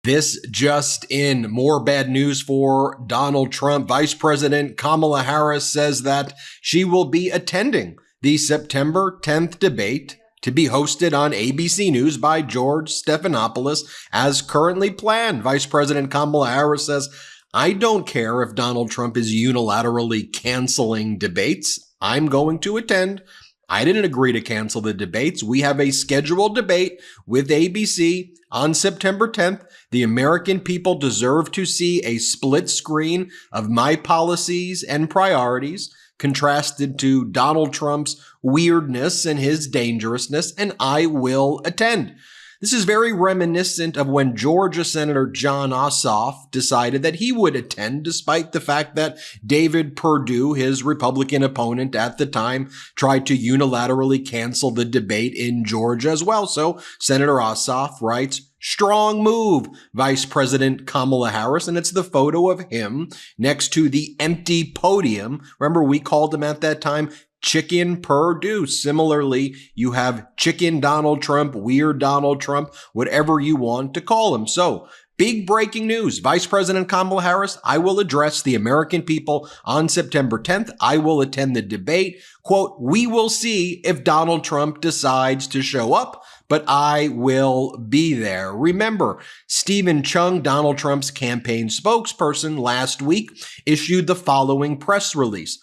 This just in, more bad news for Donald Trump. Vice President Kamala Harris says that she will be attending the September 10th debate to be hosted on ABC News by George Stephanopoulos as currently planned. Vice President Kamala Harris says, "I don't care if Donald Trump is unilaterally canceling debates. I'm going to attend. I didn't agree to cancel the debates. We have a scheduled debate with ABC on September 10th. The American people deserve to see a split screen of my policies and priorities contrasted to Donald Trump's weirdness and his dangerousness, and I will attend." This is very reminiscent of when Georgia Senator Jon Ossoff decided that he would attend, despite the fact that David Perdue, his Republican opponent at the time, tried to unilaterally cancel the debate in Georgia as well. So Senator Ossoff writes, "Strong move, Vice President Kamala Harris." And it's the photo of him next to the empty podium. Remember, we called him at that time Chicken Perdue. Similarly, you have Chicken Donald Trump, Weird Donald Trump, whatever you want to call him. So, big breaking news. Vice President Kamala Harris, "I will address the American people on September 10th. I will attend the debate. Quote, we will see if Donald Trump decides to show up, but I will be there." Remember, Stephen Chung, Donald Trump's campaign spokesperson, last week issued the following press release.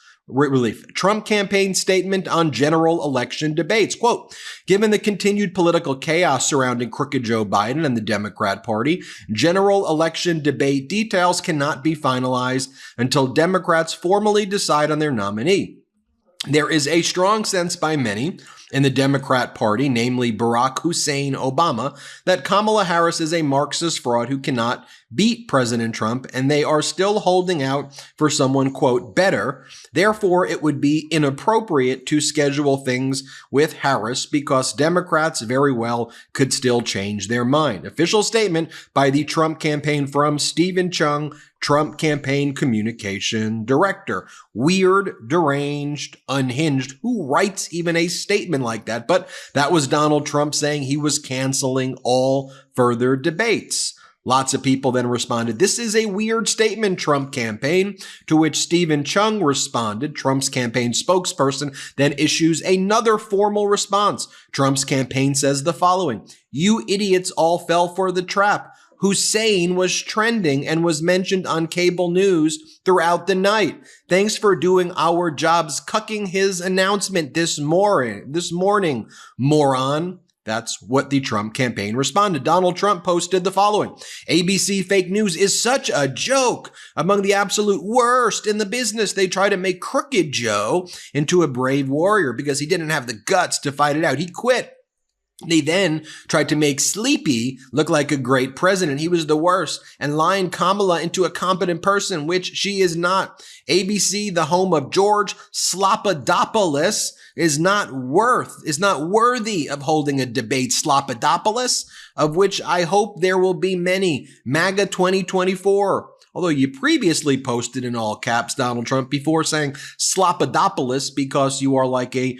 Trump campaign statement on general election debates. Quote, "Given the continued political chaos surrounding crooked Joe Biden and the Democrat Party, general election debate details cannot be finalized until Democrats formally decide on their nominee. There is a strong sense by many in the Democrat Party, namely Barack Hussein Obama, that Kamala Harris is a Marxist fraud who cannot beat President Trump, and they are still holding out for someone, quote, better. Therefore, it would be inappropriate to schedule things with Harris because Democrats very well could still change their mind." Official statement by the Trump campaign from Stephen Chung, Trump campaign communication director. Weird, deranged, unhinged. Who writes even a statement like that? But that was Donald Trump saying he was canceling all further debates. Lots of people then responded, "This is a weird statement, Trump campaign," to which Stephen Chung responded. Trump's campaign spokesperson then issues another formal response. Trump's campaign says the following: "You idiots all fell for the trap. Hussein was trending and was mentioned on cable news throughout the night. Thanks for doing our jobs, cucking his announcement this morning, moron." That's what the Trump campaign responded. Donald Trump posted the following: "ABC fake news is such a joke. Among the absolute worst in the business, they try to make Crooked Joe into a brave warrior because he didn't have the guts to fight it out. He quit. They then tried to make Sleepy look like a great president. He was the worst, and lying Kamala into a competent person, which she is not. ABC, the home of George Slopadopoulos, is not worthy of holding a debate. Slopadopoulos, of which I hope there will be many. MAGA 2024. Although you previously posted in all caps Donald Trump before saying Slopadopoulos because you are like a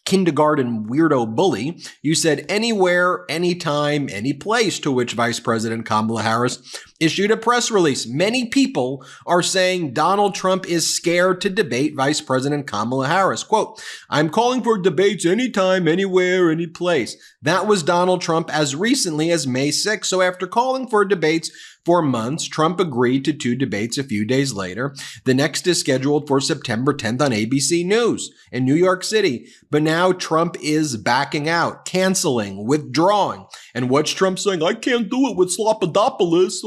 kindergarten weirdo bully. You said anywhere, anytime, any place, to which Vice President Kamala Harris issued a press release. Many people are saying Donald Trump is scared to debate Vice President Kamala Harris. Quote, "I'm calling for debates anytime, anywhere, any place." That was Donald Trump as recently as May 6th. So after calling for debates for months, Trump agreed to 2 debates a few days later. The next is scheduled for September 10th on ABC News in New York City. But now Trump is backing out, canceling, withdrawing. And what's Trump saying? "I can't do it with Slopadopoulos.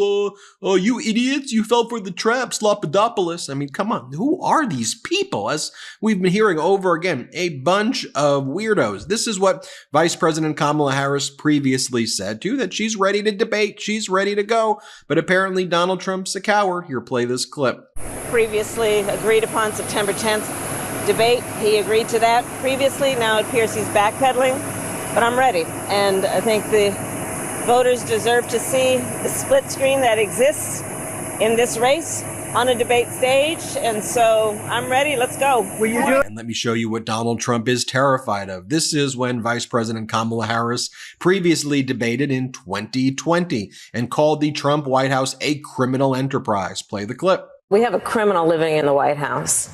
You idiots, you fell for the trap, Slopadopoulos." I mean, come on. Who are these people? As we've been hearing over again, a bunch of weirdos. This is what Vice President Kamala Harris previously said too, that she's ready to debate. She's ready to go. But apparently Donald Trump's a coward. Here, play this clip. Previously agreed upon September 10th debate. He agreed to that previously. Now it appears he's backpedaling. But I'm ready. And I think the voters deserve to see the split screen that exists in this race. on a debate stage, and so I'm ready. Let's go. Will you do it? And let me show you what Donald Trump is terrified of. This is when Vice President Kamala Harris previously debated in 2020 and called the Trump White House a criminal enterprise. Play the clip. We have a criminal living in the White House.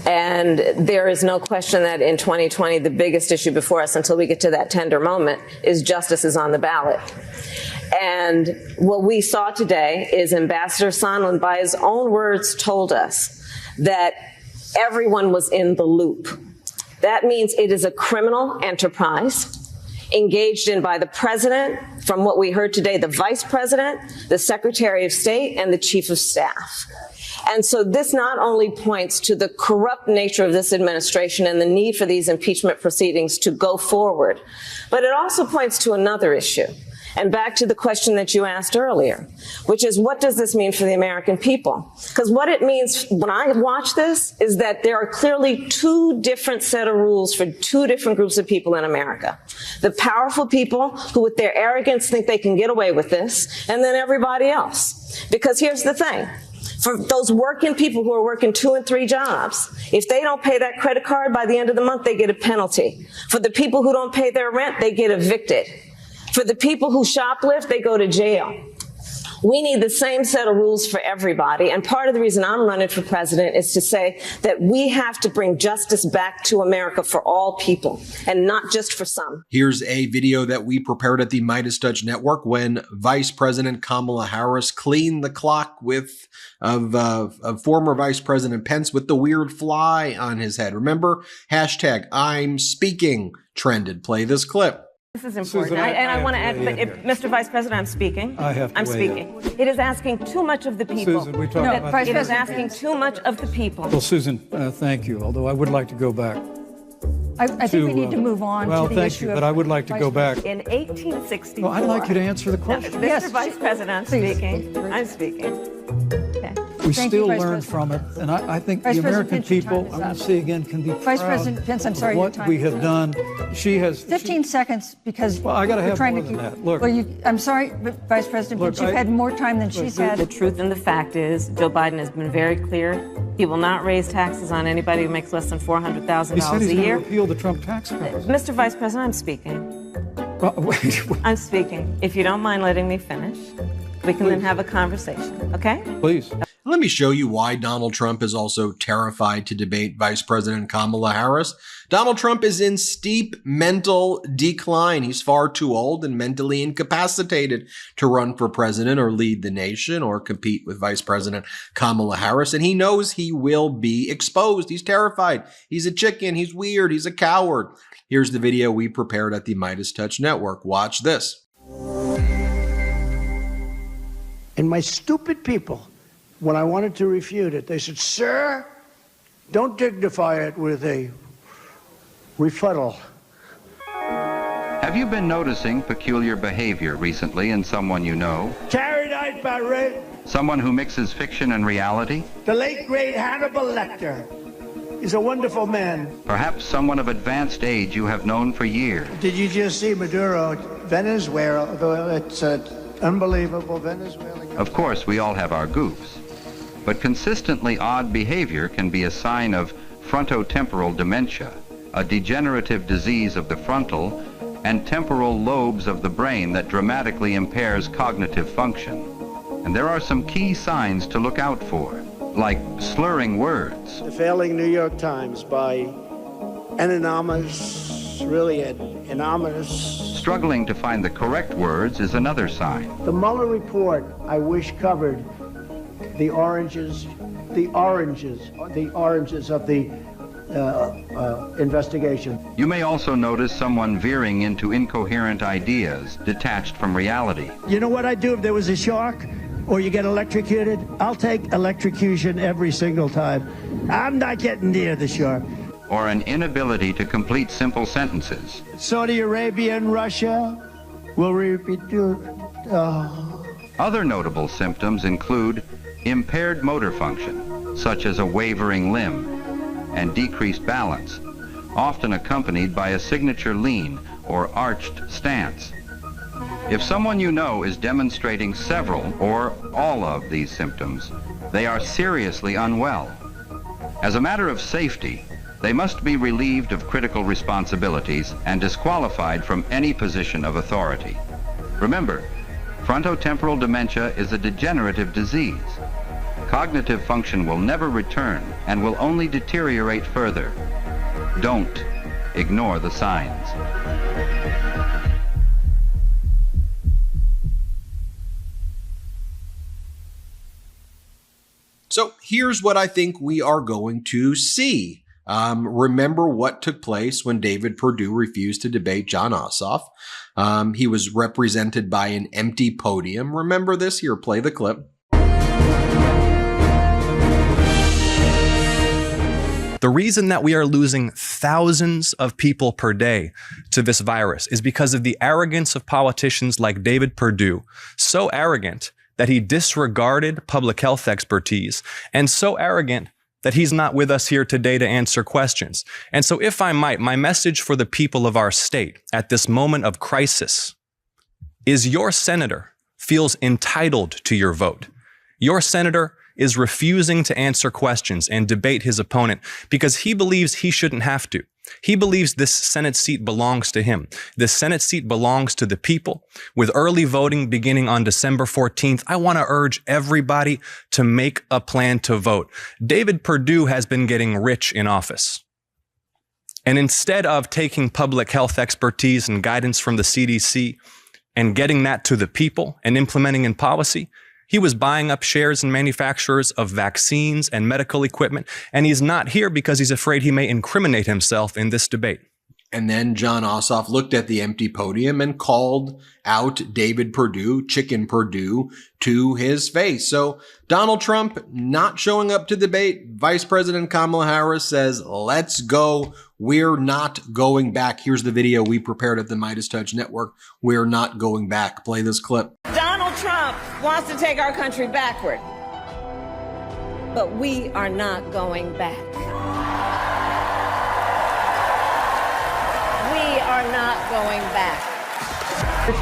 And there is no question that in 2020, the biggest issue before us until we get to that tender moment is justice is on the ballot. And what we saw today is Ambassador Sondland, by his own words, told us that everyone was in the loop. That means it is a criminal enterprise engaged in by the president, from what we heard today, the vice president, the secretary of state, and the chief of staff. And so this not only points to the corrupt nature of this administration and the need for these impeachment proceedings to go forward, but it also points to another issue. And back to the question that you asked earlier, which is, what does this mean for the American people? Because what it means when I watch this is that there are clearly two different set of rules for two different groups of people in America. The powerful people who with their arrogance think they can get away with this, and then everybody else. Because here's the thing. For those working people who are working 2 and 3 jobs, if they don't pay that credit card by the end of the month, they get a penalty. For the people who don't pay their rent, they get evicted. For the people who shoplift, they go to jail. We need the same set of rules for everybody. And part of the reason I'm running for president is to say that we have to bring justice back to America for all people and not just for some. Here's a video that we prepared at the Midas Touch Network when Vice President Kamala Harris cleaned the clock of former Vice President Pence with the weird fly on his head. Remember, hashtag I'm speaking trended. Play this clip. This is important. Susan, I want to add, Mr. Vice President, I'm speaking. I'm speaking. It is asking too much of the people. Susan, we talked about It is asking too much of the people. Well, Susan, thank you. Although I would like to go back. I think we need to move on to the issue. Well, thank you, but I would like to go back. In 1864. Well, I'd like you to answer the question. Mr. Vice President, I'm speaking. I'm speaking. Okay. We still learn from it, and I think the American people, I want to say again, can be proud Vice President Pence, I'm sorry, of what we have done. She has 15 seconds because I got to have trying more to than keep, that. Look, well, I'm sorry, but Vice President Pence, you've had more time than she's had. The truth and the fact is, Joe Biden has been very clear. He will not raise taxes on anybody who makes less than $400,000 a year. He said he's going to repeal the Trump tax cuts. Mr. Vice President, I'm speaking. Well, wait. I'm speaking. If you don't mind letting me finish, we can then have a conversation, okay? Please. Let me show you why Donald Trump is also terrified to debate Vice President Kamala Harris. Donald Trump is in steep mental decline. He's far too old and mentally incapacitated to run for president or lead the nation or compete with Vice President Kamala Harris. And he knows he will be exposed. He's terrified. He's a chicken. He's weird. He's a coward. Here's the video we prepared at the Midas Touch Network. Watch this. And my stupid people, when I wanted to refute it, they said, sir, don't dignify it with a rebuttal. Have you been noticing peculiar behavior recently in someone you know? Carried out by Someone who mixes fiction and reality? the late, great Hannibal Lecter. He's a wonderful man. Perhaps someone of advanced age you have known for years. Did you just see Maduro, Venezuela? It's unbelievable, Venezuela. Of course, we all have our goofs. But consistently odd behavior can be a sign of frontotemporal dementia, a degenerative disease of the frontal and temporal lobes of the brain that dramatically impairs cognitive function. And there are some key signs to look out for, like slurring words. The failing New York Times by anonymous, really anonymous. Struggling to find the correct words is another sign. The Mueller report, I wish, covered the oranges of the investigation. You may also notice someone veering into incoherent ideas, detached from reality. You know what I'd do if there was a shark or you get electrocuted? I'll take electrocution every single time. I'm not getting near the shark. Or an inability to complete simple sentences. Saudi Arabia and Russia will repeat. Other notable symptoms include impaired motor function, such as a wavering limb, and decreased balance, often accompanied by a signature lean or arched stance. If someone you know is demonstrating several or all of these symptoms, they are seriously unwell. As a matter of safety, they must be relieved of critical responsibilities and disqualified from any position of authority. Remember, frontotemporal dementia is a degenerative disease. Cognitive function will never return and will only deteriorate further. Don't ignore the signs. So here's what I think we are going to see. Remember what took place when David Perdue refused to debate Jon Ossoff. He was represented by an empty podium. Remember this? Here, play the clip. The reason that we are losing thousands of people per day to this virus is because of the arrogance of politicians like David Perdue, so arrogant that he disregarded public health expertise, and so arrogant that he's not with us here today to answer questions. And so if I might, my message for the people of our state at this moment of crisis is your senator feels entitled to your vote. Your senator is refusing to answer questions and debate his opponent because he believes he shouldn't have to. He believes this Senate seat belongs to him. This Senate seat belongs to the people. With early voting beginning on December 14th, I want to urge everybody to make a plan to vote. David Perdue has been getting rich in office. And instead of taking public health expertise and guidance from the CDC and getting that to the people and implementing in policy, he was buying up shares in manufacturers of vaccines and medical equipment, and he's not here because he's afraid he may incriminate himself in this debate. And then Jon Ossoff looked at the empty podium and called out David Perdue, Chicken Perdue, to his face. So Donald Trump not showing up to debate. Vice President Kamala Harris says, let's go. We're not going back. Here's the video we prepared at the Midas Touch Network. We're not going back. Play this clip. Donald Trump wants to take our country backward, but we are not going back. We are not going back.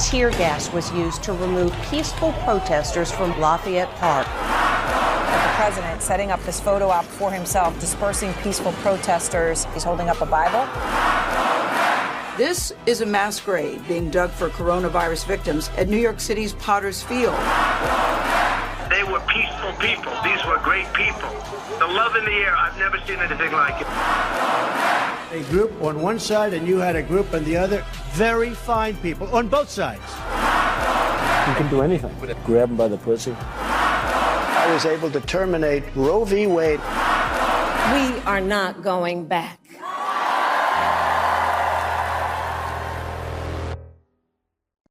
Tear gas was used to remove peaceful protesters from Lafayette Park. The president setting up this photo op for himself, dispersing peaceful protesters. He's holding up a Bible. This is a mass grave being dug for coronavirus victims at New York City's Potter's Field. They were peaceful people. These were great people. The love in the air, I've never seen anything like it. A group on one side and you had a group on the other. Very fine people on both sides. You can do anything. Grab them by the pussy. I was able to terminate Roe v. Wade. We are not going back.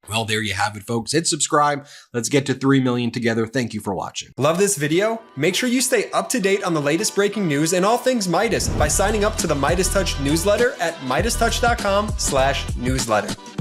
Well, there you have it, folks. Hit subscribe. Let's get to 3 million together. Thank you for watching. Love this video? Make sure you stay up to date on the latest breaking news and all things Midas by signing up to the Midas Touch newsletter at MidasTouch.com/newsletter.